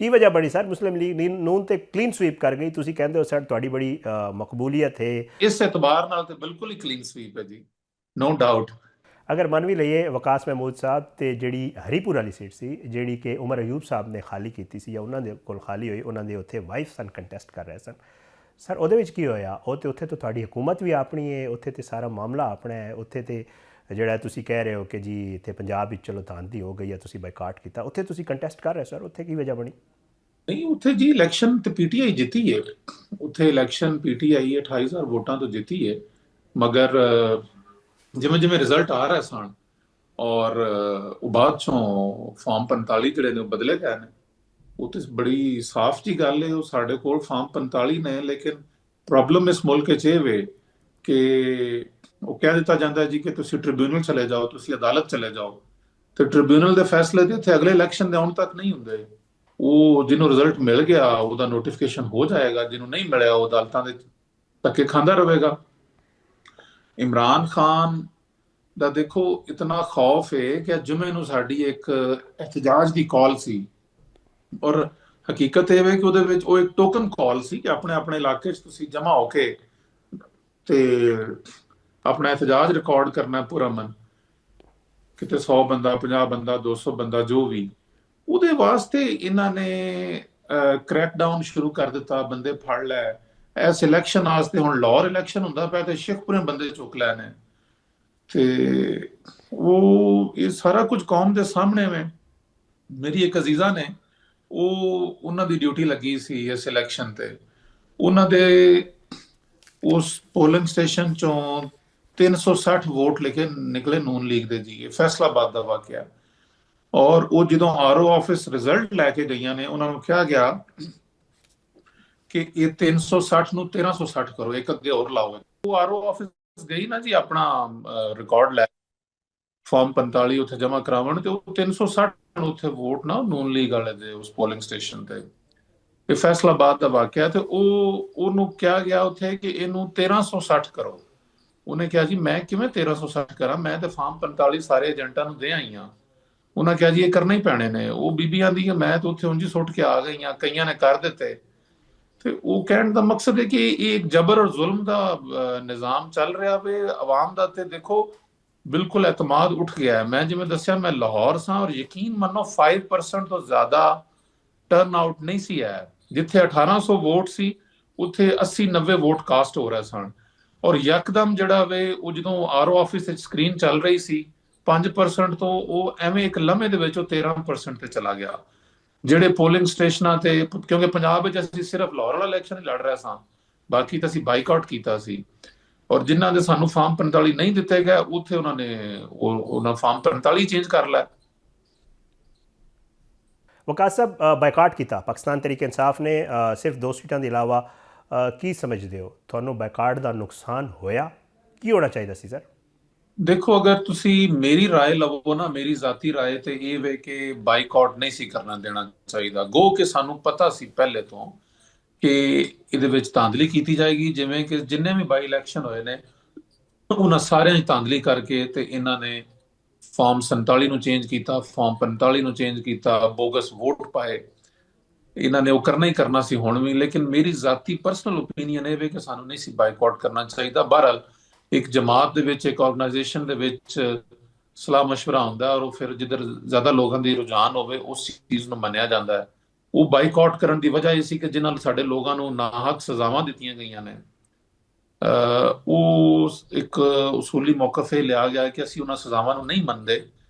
ਕੀ ਵਜ੍ਹਾ ਬਣੀ ਸਰ ਮੁਸਲਿਮ ਲੀਗ ਨੂਨ ਤੇ ਕਲੀਨ ਸਵੀਪ ਕਰ ਗਈ? ਤੁਸੀਂ ਕਹਿੰਦੇ ਹੋ ਸਰ ਤੁਹਾਡੀ ਬੜੀ ਮਕਬੂਲੀਅਤ ਹੈ। ਇਸ ਇਤਬਾਰ ਨਾਲ ਤੇ ਬਿਲਕੁਲ ਹੀ ਕਲੀਨ ਸਵੀਪ ਹੈ ਜੀ, ਨੋ ਡਾਊਟ। ਅਗਰ ਮੰਨ ਵੀ ਲਈਏ ਵਕਾਸ ਮਹਿਮੂਦ ਸਾਹਿਬ ਤੇ ਜਿਹੜੀ ਹਰੀਪੁਰ ਵਾਲੀ ਸੀਟ ਸੀ ਜਿਹੜੀ ਕਿ ਉਮਰ ਅਯੂਬ ਸਾਹਿਬ ਨੇ ਖਾਲੀ ਕੀਤੀ ਸੀ ਜਾਂ ਉਹਨਾਂ ਦੇ ਕੋਲ ਖਾਲੀ ਹੋਈ, ਉਹਨਾਂ ਦੇ ਉੱਥੇ ਵਾਈਫ ਸਨ ਕੰਟੈਸਟ ਕਰ ਰਹੇ ਸਨ ਸਰ, ਉਹਦੇ ਵਿੱਚ ਕੀ ਹੋਇਆ? ਉਹ ਤੇ ਉੱਥੇ ਤਾਂ ਤੁਹਾਡੀ ਹਕੂਮਤ ਵੀ ਆਪਣੀ ਹੈ, ਉੱਥੇ ਤੇ ਸਾਰਾ ਮਾਮਲਾ ਆਪਣਾ ਹੈ। ਉੱਥੇ ਤੇ ਜਿਹੜਾ ਤੁਸੀਂ ਕਹਿ ਰਹੇ ਹੋ ਕਿ ਜੀ ਇੱਥੇ ਪੰਜਾਬ ਵਿੱਚ ਚਲੋ ਧਾਂਦਲੀ ਹੋ ਗਈ ਹੈ, ਤੁਸੀਂ ਬਾਈਕਾਟ ਕੀਤਾ, ਉੱਥੇ ਤੁਸੀਂ ਕੰਟੈਸਟ ਕਰ ਰਹੇ ਸਰ, ਉੱਥੇ ਕੀ ਵਜ੍ਹਾ ਬਣੀ? ਨਹੀਂ, ਉੱਥੇ ਜੀ ਇਲੈਕਸ਼ਨ ਤੇ ਪੀਟੀਆਈ ਜਿੱਤੀ ਹੈ। ਉੱਥੇ ਇਲੈਕਸ਼ਨ ਪੀਟੀਆਈ 28,000 ਵੋਟਾਂ ਤੋਂ ਜਿੱਤੀ ਹੈ। ਮਗਰ ਜਿਵੇਂ ਜਿਵੇਂ ਰਿਜ਼ਲਟ ਆ ਰਹੇ ਸਨ ਔਰ ਉਹ ਬਾਅਦ ਚੋਂ ਫਾਰਮ 45 ਜਿਹੜੇ ਨੇ ਉਹ ਬਦਲੇ ਗਏ ਨੇ। ਉਹ ਤੇ ਬੜੀ ਸਾਫ਼ ਜੀ ਗੱਲ ਹੈ, ਉਹ ਸਾਡੇ ਕੋਲ ਫਾਰਮ 45 ਨੇ, ਲੇਕਿਨ ਪ੍ਰੋਬਲਮ ਇਸ ਮੁਲਕ 'ਚ ਇਹ ਵੇ ਕਿ ਉਹ ਕਹਿ ਦਿੱਤਾ ਜਾਂਦਾ ਜੀ ਕਿ ਤੁਸੀਂ ਟ੍ਰਿਬਿਊਨਲ ਚਲੇ ਜਾਓ, ਤੁਸੀਂ ਅਦਾਲਤ ਚਲੇ ਜਾਓ, ਤੇ ਟ੍ਰਿਬਿਊਨਲ ਦੇ ਫੈਸਲੇ ਤੇ ਇੱਥੇ ਅਗਲੇ ਇਲੈਕਸ਼ਨ ਦੇ ਆਉਣ ਤੱਕ ਨਹੀਂ ਹੁੰਦੇ। ਉਹ ਜਿਹਨੂੰ ਰਿਜ਼ਲਟ ਮਿਲ ਗਿਆ ਉਹਦਾ ਨੋਟੀਫਿਕੇਸ਼ਨ ਹੋ ਜਾਏਗਾ, ਜਿਹਨੂੰ ਨਹੀਂ ਮਿਲਿਆ ਉਹ ਅਦਾਲਤਾਂ ਦੇ ਧੱਕੇ ਖਾਂਦਾ ਰਹੇਗਾ। ਇਮਰਾਨ ਖਾਨ ਦਾ ਦੇਖੋ ਇਤਨਾ ਖੌਫ ਹੈ ਕਿ ਜੁਮੇ ਨੂੰ ਸਾਡੀ ਇੱਕ ਇhtਜਾਜ ਦੀ ਕਾਲ ਸੀ, ਔਰ ਹਕੀਕਤ ਇਹ ਹੈ ਕਿ ਉਹਦੇ ਵਿੱਚ ਉਹ ਇੱਕ ਟੋਕਨ ਕਾਲ ਸੀ ਕਿ ਆਪਣੇ ਆਪਣੇ ਇਲਾਕੇ 'ਚ ਤੁਸੀਂ ਜਮ੍ਹਾਂ ਹੋ ਕੇ ਤੇ ਆਪਣਾ ਇhtਜਾਜ ਰਿਕਾਰਡ ਕਰਨਾ ਪੁਰਅਮਨ, ਕਿਤੇ 100 ਬੰਦਾ, 50 ਬੰਦਾ, 200 ਬੰਦਾ, ਜੋ ਵੀ। ਉਹਦੇ ਵਾਸਤੇ ਇਹਨਾਂ ਨੇ ਕ੍ਰੈਕਡਾਊਨ ਸ਼ੁਰੂ ਕਰ ਦਿੱਤਾ, ਬੰਦੇ ਫੜ ਲੈ। ਇਸ ਇਲੈਕਸ਼ਨ ਵਾਸਤੇ ਹੁਣ ਲਾਹੌਰ ਇਲੈਕਸ਼ਨ ਹੁੰਦਾ ਪਿਆ ਤੇ ਸ਼ੇਖਪੁਰੇ ਬੰਦੇ ਚੁੱਕ ਲੈ ਨੇ, ਤੇ ਉਹ ਇਹ ਸਾਰਾ ਕੁਝ ਕੌਮ ਦੇ ਸਾਹਮਣੇ ਵੇ। ਮੇਰੀ ਇੱਕ ਅਜ਼ੀਜ਼ਾ ਨੇ, ਉਹਨਾਂ ਦੀ ਡਿਊਟੀ ਲੱਗੀ ਸੀ ਇਸ ਇਲੈਕਸ਼ਨ ਤੇ, ਉਹਨਾਂ ਦੇ ਉਸ ਪੋਲਿੰਗ ਸਟੇਸ਼ਨ ਚੋਂ 360 ਵੋਟ ਲਿਖੇ ਨਿਕਲੇ ਨੂਨ ਲੀਗ ਦੇ ਜੀ। ਇਹ ਫੈਸਲਾਬਾਦ ਦਾ ਵਾਕਿਆ। ਔਰ ਉਹ ਜਦੋਂ ਆਰਓ ਆਫਿਸ ਰਿਜ਼ਲਟ ਲੈ ਕੇ ਗਈਆਂ ਨੇ, ਉਹਨਾਂ ਨੂੰ ਕਿਹਾ ਗਿਆ ਕਿ ਇਹ 360 ਨੂੰ 1360 ਕਰੋ, ਇੱਕ ਅੱਗੇ ਹੋਰ ਲਾਓ। ਉਹ ਆਰਓ ਆਫਿਸ ਗਈ ਨਾ ਜੀ ਆਪਣਾ ਰਿਕਾਰਡ ਲੈ ਫਾਰਮ 45 ਉੱਥੇ ਜਮ੍ਹਾਂ ਕਰਾਉਣ, ਤੇ ਉਹ 360 ਉੱਥੇ ਵੋਟ ਨਾ ਨੂਨ ਲੀਗ ਵਾਲੇ ਦੇ ਉਸ ਪੋਲਿੰਗ ਸਟੇਸ਼ਨ ਤੇ। ਇਹ ਫੈਸਲਾਬਾਦ ਦਾ ਵਾਕਿਆ। ਤੇ ਉਹਨੂੰ ਕਿਹਾ ਗਿਆ ਉੱਥੇ ਕਿ ਇਹਨੂੰ 1360 ਕਰੋ। ਉਹਨੇ ਕਿਹਾ ਜੀ ਮੈਂ ਕਿਵੇਂ 1360 ਕਰਾਂ, ਮੈਂ ਤੇ ਫਾਰਮ 45 ਸਾਰੇ ਏਜੰਟਾਂ ਨੂੰ ਦੇ ਆਈ ਹਾਂ। ਉਹਨਾਂ ਕਿਹਾ ਜੀ ਇਹ ਕਰਨਾ ਹੀ ਪੈਣੇ ਨੇ। ਉਹ ਬੀਬੀਆਂ ਦੀ ਮੈਂ ਤਾਂ ਉੱਥੇ ਉਂਝ ਹੀ ਸੁੱਟ ਕੇ ਆ ਗਈਆਂ, ਕਈਆਂ ਨੇ ਕਰ ਦਿੱਤੇ। ਤੇ ਉਹ ਕਹਿਣ ਦਾ ਮਕਸਦ ਹੈ ਕਿ ਇਹ ਇੱਕ ਜਬਰ ਔਰ ਜ਼ੁਲਮ ਦਾ ਨਿਜ਼ਾਮ ਚੱਲ ਰਿਹਾ ਵੇ ਆਵਾਮ ਦਾ। ਤੇ ਦੇਖੋ ਬਿਲਕੁਲ ਇਤਮਾਦ ਉੱਠ ਗਿਆ ਹੈ। ਮੈਂ ਜਿਵੇਂ ਦੱਸਿਆ ਮੈਂ ਲਾਹੌਰ ਸਾਂ, ਔਰ ਯਕੀਨ ਮੰਨੋ 5% ਤੋਂ ਜ਼ਿਆਦਾ ਟਰਨ ਆਊਟ ਨਹੀਂ ਸੀ ਆਇਆ। ਜਿੱਥੇ 1800 ਵੋਟ ਸੀ ਉੱਥੇ 80-90 ਵੋਟ ਕਾਸਟ ਹੋ ਰਹੇ ਸਨ। ਔਰ ਯਕਦਮ ਜਿਹੜਾ ਵੇ ਉਹ ਜਦੋਂ ਆਰਓ ਆਫਿਸ ਵਿੱਚ ਸਕਰੀਨ ਚੱਲ ਰਹੀ ਸੀ 5% ਤੋਂ ਉਹ ਐਵੇਂ ਇੱਕ ਲਮੇ ਦੇ ਵਿੱਚ ਉਹ 13% ਤੇ ਚਲਾ ਗਿਆ। ਜਿਹੜੇ ਪੋਲਿੰਗ ਸਟੇਸ਼ਨਾਂ ਤੇ, ਕਿਉਂਕਿ ਪੰਜਾਬ ਵਿੱਚ ਅਸੀਂ ਸਿਰਫ ਲਾਹੌਰ ਵਾਲਾ ਇਲੈਕਸ਼ਨ ਹੀ ਲੜ ਰਹੇ ਸਾਂ, ਬਾਕੀ ਤਾਂ ਅਸੀਂ ਬਾਈਕਾਟ ਕੀਤਾ ਸੀ। ਔਰ ਜਿਨ੍ਹਾਂ ਦੇ ਸਾਨੂੰ ਫਾਰਮ 45 ਨਹੀਂ ਦਿੱਤੇ ਗਏ ਉੱਥੇ ਉਹਨਾਂ ਨੇ ਉਹਨਾਂ ਫਾਰਮ 45 ਚੇਂਜ ਕਰ ਲਿਆ। ਵਕਾਸ ਸਾਹਿਬ, ਬਾਈਕਾਟ ਕੀਤਾ ਪਾਕਿਸਤਾਨ ਤਰੀਕੇ ਇਨਸਾਫ ਨੇ ਸਿਰਫ 2 ਸੀਟਾਂ ਦੇ ਇਲਾਵਾ। ਕੀ ਸਮਝਦੇ ਹੋ ਤੁਹਾਨੂੰ ਬਾਈਕਾਟ ਦਾ ਨੁਕਸਾਨ ਹੋਇਆ? ਕੀ ਹੋਣਾ ਚਾਹੀਦਾ ਸੀ ਸਰ? ਦੇਖੋ ਅਗਰ ਤੁਸੀਂ ਮੇਰੀ ਰਾਏ ਲਵੋ ਨਾ, ਮੇਰੀ ਜ਼ਾਤੀ ਰਾਏ ਤੇ ਇਹ ਵੇ ਕਿ ਬਾਈਕਾਟ ਨਹੀਂ ਸੀ ਕਰਨਾ ਦੇਣਾ ਚਾਹੀਦਾ। ਗੋ ਕਿ ਸਾਨੂੰ ਪਤਾ ਸੀ ਪਹਿਲੇ ਤੋਂ ਕਿ ਇਹਦੇ ਵਿੱਚ ਧਾਂਦਲੀ ਕੀਤੀ ਜਾਏਗੀ। ਜਿਵੇਂ ਕਿ ਜਿੰਨੇ ਵੀ ਬਾਈ ਇਲੈਕਸ਼ਨ ਹੋਏ ਨੇ ਉਹਨਾਂ ਸਾਰਿਆਂ 'ਚ ਧਾਂਦਲੀ ਕਰਕੇ ਤੇ ਇਹਨਾਂ ਨੇ ਫਾਰਮ 47 ਨੂੰ ਚੇਂਜ ਕੀਤਾ, ਫਾਰਮ 45 ਨੂੰ ਚੇਂਜ ਕੀਤਾ, ਬੋਗਸ ਵੋਟ ਪਾਏ। ਇਹਨਾਂ ਨੇ ਉਹ ਕਰਨਾ ਹੀ ਕਰਨਾ ਸੀ ਹੁਣ ਵੀ। ਲੇਕਿਨ ਮੇਰੀ ਜ਼ਾਤੀ ਪਰਸਨਲ ਓਪੀਨੀਅਨ ਇਹ ਵੇ ਕਿ ਸਾਨੂੰ ਨਹੀਂ ਸੀ ਬਾਈਕਾਟ ਕਰਨਾ ਚਾਹੀਦਾ। ਬਹਰਹਾਲ ਇੱਕ ਜਮਾਤ ਦੇ ਵਿੱਚ, ਇੱਕ ਆਰਗੇਨਾਈਜੇਸ਼ਨ ਦੇ ਵਿੱਚ ਸਲਾਹ ਮਸ਼ਵਰਾ ਹੁੰਦਾ, ਔਰ ਉਹ ਫਿਰ ਜਿੱਧਰ ਜ਼ਿਆਦਾ ਲੋਕਾਂ ਦੀ ਰੁਝਾਨ ਹੋਵੇ ਉਸ ਚੀਜ਼ ਨੂੰ ਮੰਨਿਆ ਜਾਂਦਾ ਹੈ। ਉਹ ਬਾਈਕਾਟ ਕਰਨ ਦੀ ਵਜ੍ਹਾ ਇਹ ਸੀ ਕਿ ਜਿਨ੍ਹਾਂ ਸਾਡੇ ਲੋਕਾਂ ਨੂੰ ਨਾਹਕ ਸਜ਼ਾਵਾਂ ਦਿੱਤੀਆਂ ਗਈਆਂ ਨੇ, ਉਹ ਇੱਕ ਉਸੂਲੀ ਮੌਕਫ ਇਹ ਲਿਆ ਗਿਆ ਕਿ ਅਸੀਂ ਉਹਨਾਂ ਸਜ਼ਾਵਾਂ ਨੂੰ ਨਹੀਂ ਮੰਨਦੇ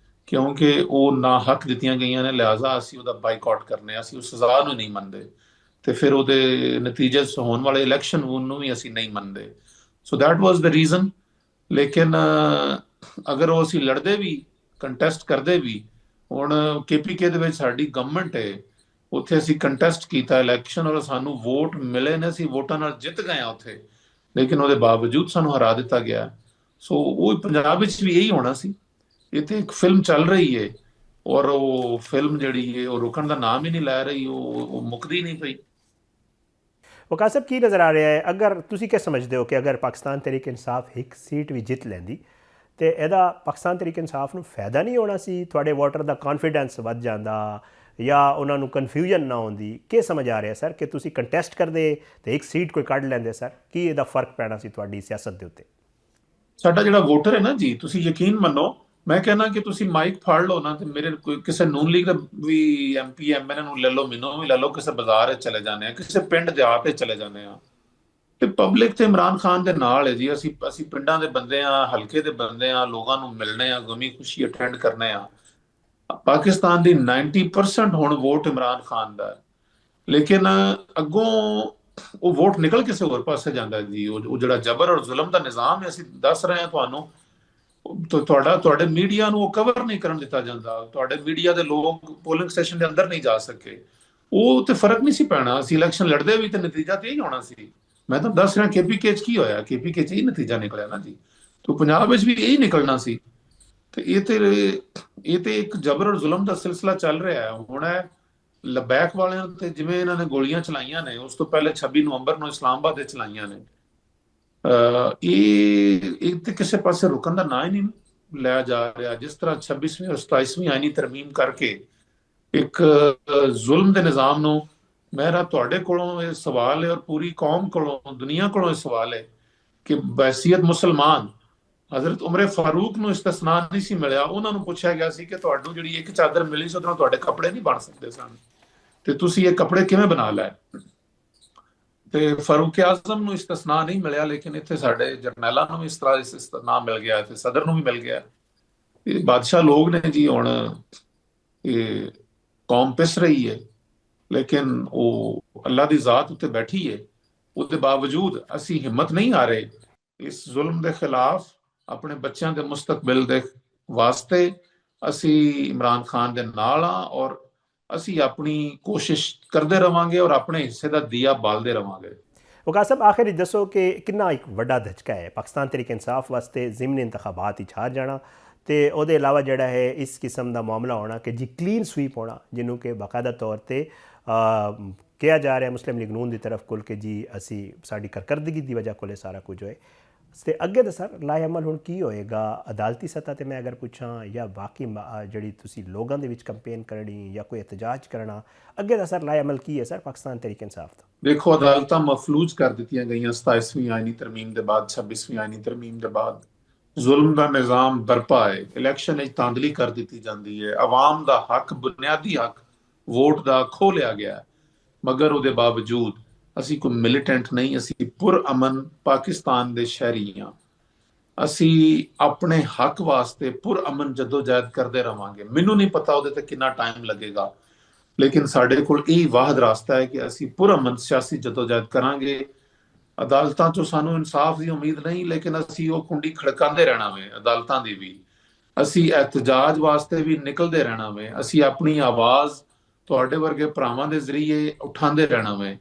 ਕਿਉਂਕਿ ਉਹ ਨਾਹਕ ਦਿੱਤੀਆਂ ਗਈਆਂ ਨੇ, ਲਿਹਾਜ਼ਾ ਅਸੀਂ ਉਹਦਾ ਬਾਈਕਾਟ ਕਰਨੇ, ਅਸੀਂ ਉਸ ਸਜ਼ਾ ਨੂੰ ਨਹੀਂ ਮੰਨਦੇ। ਤੇ ਫਿਰ ਉਹਦੇ ਨਤੀਜੇ ਹੋਣ ਵਾਲੇ ਇਲੈਕਸ਼ਨ ਨੂੰ ਵੀ ਅਸੀਂ ਨਹੀਂ ਮੰਨਦੇ। So that was the reason. ਲੇਕਿਨ ਅਗਰ ਉਹ ਅਸੀਂ ਲੜਦੇ ਵੀ, ਕੰਟੈਸਟ ਕਰਦੇ ਵੀ, ਹੁਣ KPK ਦੇ ਵਿੱਚ ਸਾਡੀ ਗਵਰਨਮੈਂਟ ਹੈ, ਉੱਥੇ ਅਸੀਂ ਕੰਟੈਸਟ ਕੀਤਾ ਇਲੈਕਸ਼ਨ ਔਰ ਸਾਨੂੰ ਵੋਟ ਮਿਲੇ ਨੇ, ਅਸੀਂ ਵੋਟਾਂ ਨਾਲ ਜਿੱਤ ਗਏ ਹਾਂ ਉੱਥੇ, ਲੇਕਿਨ ਉਹਦੇ ਬਾਵਜੂਦ ਸਾਨੂੰ ਹਰਾ ਦਿੱਤਾ ਗਿਆ। ਸੋ ਉਹ ਪੰਜਾਬ ਵਿੱਚ ਵੀ ਇਹੀ ਹੋਣਾ ਸੀ। ਇਹ ਤੇ ਇੱਕ ਫਿਲਮ ਚੱਲ ਰਹੀ ਹੈ ਔਰ ਉਹ ਫਿਲਮ ਜਿਹੜੀ ਹੈ ਉਹ ਰੁਕਣ ਦਾ ਨਾਮ ਹੀ ਨਹੀਂ ਲੈ ਰਹੀ, ਉਹ ਮੁੱਕਦੀ ਨਹੀਂ ਪਈ। ਵਕਾਸ ਸਾਹਿਬ, ਕੀ ਨਜ਼ਰ ਆ ਰਿਹਾ ਹੈ? ਅਗਰ ਤੁਸੀਂ ਕੀ ਸਮਝਦੇ ਹੋ ਕਿ ਅਗਰ ਪਾਕਿਸਤਾਨ ਤਰੀਕੇ ਇਨਸਾਫ ਇੱਕ ਸੀਟ ਵੀ ਜਿੱਤ ਲੈਂਦੀ ਤੇ ਇਹਦਾ ਪਾਕਿਸਤਾਨ ਤਰੀਕੇ ਇਨਸਾਫ ਨੂੰ ਫਾਇਦਾ ਨਹੀਂ ਹੋਣਾ ਸੀ? ਤੁਹਾਡੇ ਵੋਟਰ ਦਾ ਕੌਨਫੀਡੈਂਸ ਵੱਧ ਜਾਂਦਾ, ਜਾਂ ਉਹਨਾਂ ਨੂੰ ਕਨਫਿਊਜ਼ਨ ਨਾ ਹੁੰਦੀ? ਕੀ ਸਮਝ ਆ ਰਿਹਾ ਸਰ ਕਿ ਤੁਸੀਂ ਕੰਟੈਸਟ ਕਰਦੇ ਤੇ ਇੱਕ ਸੀਟ ਕੋਈ ਕੱਢ ਲੈਂਦੇ ਸਰ? ਕੀ ਇਹਦਾ ਫਰਕ ਪੈਣਾ ਸੀ ਤੁਹਾਡੀ ਸਿਆਸਤ ਦੇ ਉੱਤੇ? ਸਾਡਾ ਜਿਹੜਾ ਵੋਟਰ ਹੈ ਨਾ ਜੀ, ਤੁਸੀਂ ਯਕੀਨ ਮੰਨੋ, ਮੈਂ ਕਹਿੰਦਾ ਕਿ ਤੁਸੀਂ ਮਾਈਕ ਫੜ ਲਓ ਨਾ ਤੇ ਮੇਰੇ ਕੋਈ ਕਿਸੇ ਨੂਨ ਲੀਗ ਦਾ ਵੀ ਐਮਪੀ ਐਮਐਲਏ ਨੂੰ ਲੈ ਲਓ, ਮੈਨੂੰ ਵੀ ਲੈ ਲਓ, ਕਿਸੇ ਬਾਜ਼ਾਰ 'ਚ ਚਲੇ ਜਾਂਦੇ ਆ, ਕਿਸੇ ਪਿੰਡ ਜਾ ਕੇ ਚਲੇ ਜਾਂਦੇ ਆ, ਤੇ ਪਬਲਿਕ ਤੇ ਇਮਰਾਨ ਖਾਨ ਦੇ ਨਾਲ ਹੈ ਜੀ। ਅਸੀਂ ਪਿੰਡਾਂ ਦੇ ਬੰਦੇ ਆ, ਹਲਕੇ ਦੇ ਬੰਦੇ ਆ, ਲੋਕਾਂ ਨੂੰ ਮਿਲਣੇ ਆ, ਗਮੀ ਖੁਸ਼ੀ ਅਟੈਂਡ ਕਰਨੇ ਆ। ਪਾਕਿਸਤਾਨ ਦੀ 90% ਹੁਣ ਵੋਟ ਇਮਰਾਨ ਖਾਨ ਦਾ ਹੈ, ਲੇਕਿਨ ਅੱਗੋਂ ਉਹ ਵੋਟ ਨਿਕਲ ਕਿਸੇ ਹੋਰ ਪਾਸੇ ਜਾਂਦਾ ਜੀ। ਉਹ ਜਿਹੜਾ ਜ਼ਬਰ ਔਰ ਜ਼ੁਲਮ ਦਾ ਨਿਜ਼ਾਮ ਹੈ, ਅਸੀਂ ਦੱਸ ਰਹੇ ਹਾਂ ਤੁਹਾਨੂੰ, ਤੁਹਾਡੇ ਮੀਡੀਆ ਨੂੰ ਉਹ ਕਵਰ ਨਹੀਂ ਕਰਨ ਦਿੱਤਾ ਜਾਂਦਾ। ਤੁਹਾਡੇ ਮੀਡੀਆ ਦੇ ਲੋਕ ਪੋਲਿੰਗ ਸਟੇਸ਼ਨ ਦੇ ਅੰਦਰ ਨਹੀਂ ਜਾ ਸਕੇ। ਉਹ ਤੇ ਫਰਕ ਨਹੀਂ ਸੀ ਪੈਣਾ, ਅਸੀਂ ਇਲੈਕਸ਼ਨ ਲੜਦੇ ਵੀ ਤੇ ਨਤੀਜਾ ਤੇ ਇਹੀ ਹੋਣਾ ਸੀ। ਮੈਂ ਤਾਂ ਦੱਸ ਰਿਹਾ KPK 'ਚ ਕੀ ਹੋਇਆ, KPK 'ਚ ਹੀ ਨਤੀਜਾ ਨਿਕਲਿਆ ਨਾ ਜੀ, ਤੇ ਪੰਜਾਬ ਵਿੱਚ ਵੀ ਇਹੀ ਨਿਕਲਣਾ ਸੀ। ਤੇ ਇਹ ਤੇ ਇੱਕ ਜ਼ਬਰ ਔਰ ਜ਼ੁਲਮ ਦਾ ਸਿਲਸਿਲਾ ਚੱਲ ਰਿਹਾ ਹੈ। ਹੁਣ ਹੈ ਲਬੈਕ ਵਾਲਿਆਂ ਤੇ ਜਿਵੇਂ ਇਹਨਾਂ ਨੇ ਗੋਲੀਆਂ ਚਲਾਈਆਂ ਨੇ, ਉਸ ਤੋਂ ਪਹਿਲੇ 26 ਨਵੰਬਰ ਨੂੰ ਇਸਲਾਮਾਬਾਦ ਦੇ ਚਲਾਈਆਂ ਨੇ, ਇਹ ਤੇ ਕਿਸੇ ਪਾਸੇ ਰੁਕਣ ਦਾ ਨਾਂ ਹੀ ਨਹੀਂ ਲਿਆ ਜਾ ਰਿਹਾ। ਜਿਸ ਤਰ੍ਹਾਂ 26ਵੀਂ ਔਰ 27ਵੀਂ ਆਈਨੀ ਤਰਮੀਮ ਕਰਕੇ ਇੱਕ ਜ਼ੁਲਮ ਦੇ ਨਿਜ਼ਾਮ ਨੂੰ, ਮੇਰਾ ਤੁਹਾਡੇ ਕੋਲੋਂ ਇਹ ਸਵਾਲ ਹੈ ਔਰ ਪੂਰੀ ਕੌਮ ਕੋਲੋਂ, ਦੁਨੀਆ ਕੋਲੋਂ ਇਹ ਸਵਾਲ ਹੈ ਕਿ ਬਹਿਸੀਅਤ ਮੁਸਲਮਾਨ ਹਜ਼ਰਤ ਉਮਰ ਫਾਰੂਕ ਨੂੰ ਇਸਤਸਨਾ ਨਹੀਂ ਸੀ ਮਿਲਿਆ। ਉਹਨਾਂ ਨੂੰ ਪੁੱਛਿਆ ਗਿਆ ਸੀ ਕਿ ਤੁਹਾਨੂੰ ਜਿਹੜੀ ਇੱਕ ਚਾਦਰ ਮਿਲੀ ਸੀ ਉਹਦੇ ਨਾਲ ਤੁਹਾਡੇ ਕੱਪੜੇ ਨਹੀਂ ਬਣ ਸਕਦੇ ਸਨ, ਤੇ ਤੁਸੀਂ ਇਹ ਕੱਪੜੇ ਕਿਵੇਂ ਬਣਾ ਲਏ? ਤੇ ਫਾਰੂਕ ਆਜ਼ਮ ਨੂੰ ਇਸਤਸਨਾ ਨਹੀਂ ਮਿਲਿਆ, ਲੇਕਿਨ ਇੱਥੇ ਸਾਡੇ ਜਰਨੈਲਾਂ ਨੂੰ ਇਸ ਤਰ੍ਹਾਂ ਇਸਤਸਨਾ ਮਿਲ ਗਿਆ ਤੇ ਸਦਰ ਨੂੰ ਵੀ ਮਿਲ ਗਿਆ। ਇਹ ਬਾਦਸ਼ਾਹ ਲੋਕ ਨੇ ਜੀ। ਹੁਣ ਇਹ ਕੌਮ ਪਿਸ ਰਹੀ ਹੈ, ਲੇਕਿਨ ਉਹ ਅੱਲਾ ਦੀ ਜ਼ਾਤ ਉੱਤੇ ਬੈਠੀ ਹੈ। ਉਹਦੇ ਬਾਵਜੂਦ ਅਸੀਂ ਹਿੰਮਤ ਨਹੀਂ ਆ ਰਹੇ ਇਸ ਜ਼ੁਲਮ ਦੇ ਖਿਲਾਫ। ਆਪਣੇ ਬੱਚਿਆਂ ਦੇ ਮੁਸਤਕਬਲ ਦੇ ਵਾਸਤੇ ਅਸੀਂ ਇਮਰਾਨ ਖਾਨ ਦੇ ਨਾਲ ਆ, ਔਰ ਅਸੀਂ ਆਪਣੀ ਕੋਸ਼ਿਸ਼ ਕਰਦੇ ਰਵਾਂਗੇ ਔਰ ਆਪਣੇ ਹਿੱਸੇ ਦਾ ਦੀਆ ਬਾਲਦੇ ਰਵਾਂਗੇ। ਵਕਾਸ ਸਾਹਿਬ, ਆਖਿਰ ਦੱਸੋ ਕਿ ਕਿੰਨਾ ਇੱਕ ਵੱਡਾ ਧੱਕਾ ਹੈ ਪਾਕਿਸਤਾਨ ਤਹਿਰੀਕ ਇਨਸਾਫ ਵਾਸਤੇ ਜ਼ਿਮਨੀ ਇੰਤਖਾਬਾਤ ਵਿੱਚ ਹਾਰ ਜਾਣਾ, ਤੇ ਉਹਦੇ ਇਲਾਵਾ ਜਿਹੜਾ ਹੈ ਇਸ ਕਿਸਮ ਦਾ ਮਾਮਲਾ ਹੋਣਾ ਕਿ ਜੀ ਕਲੀਨ ਸਵੀਪ ਹੋਣਾ, ਜਿਹਨੂੰ ਕਿ ਬਾਕਾਇਦਾ ਤੌਰ ਤੇ ਕਿਹਾ ਜਾ ਰਿਹਾ ਮੁਸਲਿਮ ਲੀਗ ਨੂਨ ਦੀ ਤਰਫ ਕੋਲ ਕਿ ਜੀ ਅਸੀਂ ਸਾਡੀ ਕਰਕਰਦਗੀ ਦੀ ਵਜ੍ਹਾ ਕੋਲ ਸਾਰਾ ਕੁਝ ਹੋਏ। ਤੇ ਅੱਗੇ ਦਾ ਸਰ ਲਾਹੇਅਮਲ ਹੁਣ ਕੀ ਹੋਏਗਾ ਅਦਾਲਤੀ ਸਤ੍ਹਾ ਤੇ, ਮੈਂ ਅਗਰ ਪੁੱਛਾਂ, ਜਾਂ ਬਾਕੀ ਜਿਹੜੀ ਤੁਸੀਂ ਲੋਕਾਂ ਦੇ ਵਿੱਚ ਕੰਪੇਨ ਕਰਨੀ ਜਾਂ ਕੋਈ ਇਤਜਾਜ ਕਰਨਾ, ਅੱਗੇ ਦਾ ਸਰ ਲਾਹੇਅਮਲ ਕੀ ਹੈ ਸਰ ਪਾਕਿਸਤਾਨ ਤਹਿਰੀਕ ਇਨਸਾਫ ਦਾ? ਦੇਖੋ, ਅਦਾਲਤਾਂ ਮਫਲੂਜ ਕਰ ਦਿੱਤੀਆਂ ਗਈਆਂ 27ਵੀਂ ਆਈਨੀ ਤਰਮੀਮ ਦੇ ਬਾਅਦ, 26ਵੀਂ ਆਈਨੀ ਤਰਮੀਮ ਦੇ ਬਾਅਦ। ਜ਼ੁਲਮ ਦਾ ਨਿਜ਼ਾਮ ਬਰਪਾ ਹੈ, ਇਲੈਕਸ਼ਨ ਵਿੱਚ ਤਾਂਦਲੀ ਕਰ ਦਿੱਤੀ ਜਾਂਦੀ ਹੈ, ਆਵਾਮ ਦਾ ਹੱਕ, ਬੁਨਿਆਦੀ ਹੱਕ ਵੋਟ ਦਾ ਖੋਹ ਲਿਆ ਗਿਆ। ਮਗਰ ਉਹਦੇ ਬਾਵਜੂਦ ਅਸੀਂ ਕੋਈ ਮਿਲੀਟੈਂਟ ਨਹੀਂ, ਅਸੀਂ ਪੁਰਅਮਨ ਪਾਕਿਸਤਾਨ ਦੇ ਸ਼ਹਿਰੀ ਹਾਂ। ਅਸੀਂ ਆਪਣੇ ਹੱਕ ਵਾਸਤੇ ਪੁਰਅਮਨ ਜਦੋਜਹਿਦ ਕਰਦੇ ਰਵਾਂਗੇ। ਮੈਨੂੰ ਨਹੀਂ ਪਤਾ ਉਹਦੇ ਤੇ ਕਿੰਨਾ ਟਾਈਮ ਲੱਗੇਗਾ, ਲੇਕਿਨ ਸਾਡੇ ਕੋਲ ਇਹ ਵਾਹਦ ਰਾਸਤਾ ਹੈ ਕਿ ਅਸੀਂ ਪੁਰਅਮਨ ਸਿਆਸੀ ਜਦੋਜਹਿਦ ਕਰਾਂਗੇ। ਅਦਾਲਤਾਂ 'ਚੋਂ ਸਾਨੂੰ ਇਨਸਾਫ ਦੀ ਉਮੀਦ ਨਹੀਂ, ਲੇਕਿਨ ਅਸੀਂ ਉਹ ਕੁੰਡੀ ਖੜਕਾਉਂਦੇ ਰਹਿਣਾ ਵੇ ਅਦਾਲਤਾਂ ਦੀ ਵੀ। ਅਸੀਂ ਇhtਜਾਜ ਵਾਸਤੇ ਵੀ ਨਿਕਲਦੇ ਰਹਿਣਾ ਵੇ। ਅਸੀਂ ਆਪਣੀ ਆਵਾਜ਼ ਤੁਹਾਡੇ ਵਰਗੇ ਭਰਾਵਾਂ ਦੇ ਜ਼ਰੀਏ ਉਠਾਉਂਦੇ ਰਹਿਣਾ ਵੇ।